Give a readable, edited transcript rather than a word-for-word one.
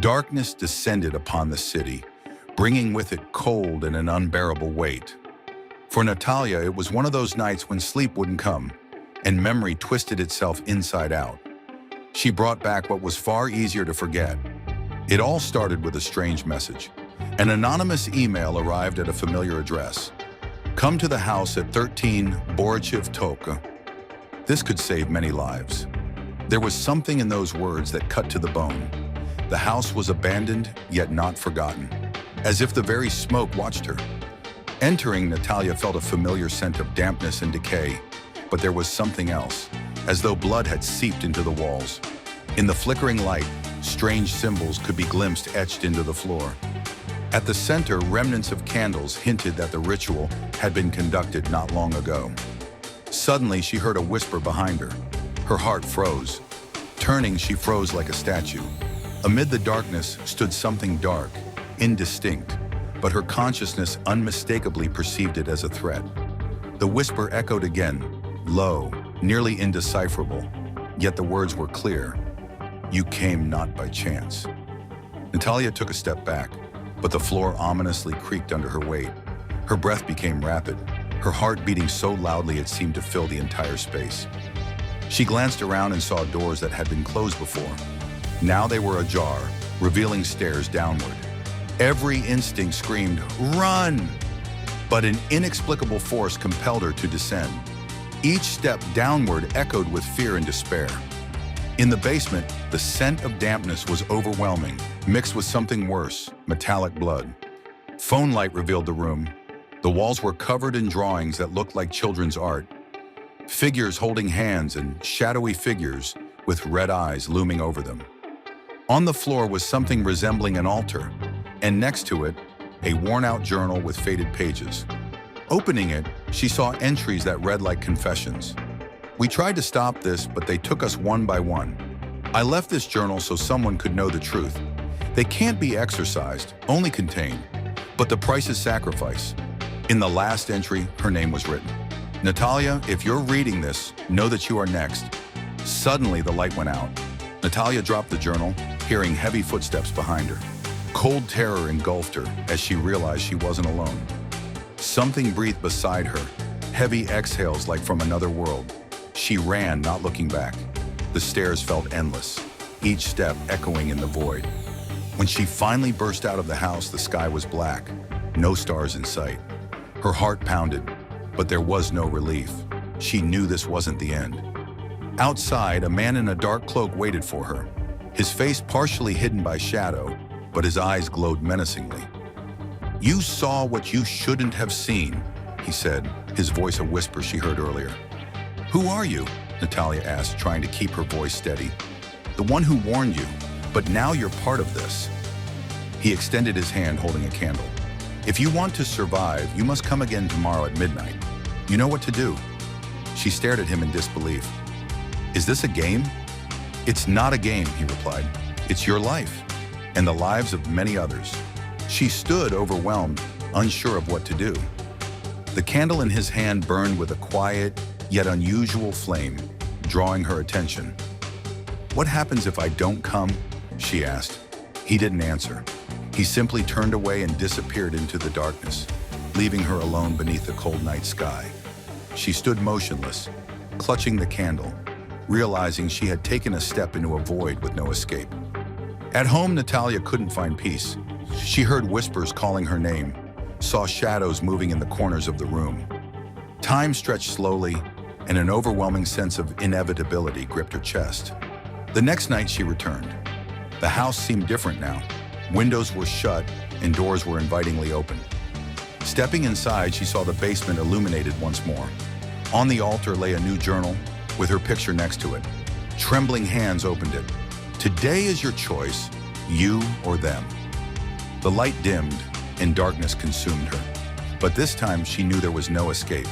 Darkness descended upon the city, bringing with it cold and an unbearable weight. For Natalia, it was one of those nights when sleep wouldn't come, and memory twisted itself inside out. She brought back what was far easier to forget. It all started with a strange message. An anonymous email arrived at a familiar address. Come to the house at 13 Borichev Toka. This could save many lives. There was something in those words that cut to the bone. The house was abandoned, yet not forgotten, as if the very smoke watched her. Entering, Natalia felt a familiar scent of dampness and decay, but there was something else, as though blood had seeped into the walls. In the flickering light, strange symbols could be glimpsed etched into the floor. At the center, remnants of candles hinted that the ritual had been conducted not long ago. Suddenly, she heard a whisper behind her. Her heart froze. Turning, she froze like a statue. Amid the darkness stood something dark, indistinct, but her consciousness unmistakably perceived it as a threat. The whisper echoed again, low, nearly indecipherable, yet the words were clear. You came not by chance. Natalia took a step back, but the floor ominously creaked under her weight. Her breath became rapid, her heart beating so loudly it seemed to fill the entire space. She glanced around and saw doors that had been closed before. Now they were ajar, revealing stairs downward. Every instinct screamed, "Run!" But an inexplicable force compelled her to descend. Each step downward echoed with fear and despair. In the basement, the scent of dampness was overwhelming, mixed with something worse, metallic blood. Phone light revealed the room. The walls were covered in drawings that looked like children's art. Figures holding hands and shadowy figures with red eyes looming over them. On the floor was something resembling an altar, and next to it, a worn-out journal with faded pages. Opening it, she saw entries that read like confessions. We tried to stop this, but they took us one by one. I left this journal so someone could know the truth. They can't be exorcised, only contained. But the price is sacrifice. In the last entry, her name was written. Natalia, if you're reading this, know that you are next. Suddenly, the light went out. Natalia dropped the journal, hearing heavy footsteps behind her. Cold terror engulfed her as she realized she wasn't alone. Something breathed beside her, heavy exhales like from another world. She ran, not looking back. The stairs felt endless, each step echoing in the void. When she finally burst out of the house, the sky was black, no stars in sight. Her heart pounded, but there was no relief. She knew this wasn't the end. Outside, a man in a dark cloak waited for her, his face partially hidden by shadow, but his eyes glowed menacingly. You saw what you shouldn't have seen, he said, his voice a whisper she heard earlier. Who are you? Natalia asked, trying to keep her voice steady. The one who warned you, but now you're part of this. He extended his hand holding a candle. If you want to survive, you must come again tomorrow at midnight. You know what to do. She stared at him in disbelief. Is this a game? It's not a game, he replied. It's your life, and the lives of many others. She stood overwhelmed, unsure of what to do. The candle in his hand burned with a quiet, yet unusual flame, drawing her attention. What happens if I don't come? She asked. He didn't answer. He simply turned away and disappeared into the darkness, leaving her alone beneath the cold night sky. She stood motionless, clutching the candle, realizing she had taken a step into a void with no escape. At home, Natalia couldn't find peace. She heard whispers calling her name, saw shadows moving in the corners of the room. Time stretched slowly, and an overwhelming sense of inevitability gripped her chest. The next night she returned. The house seemed different now. Windows were shut and doors were invitingly open. Stepping inside, she saw the basement illuminated once more. On the altar lay a new journal with her picture next to it. Trembling hands opened it. Today is your choice, you or them. The light dimmed and darkness consumed her. But this time she knew there was no escape.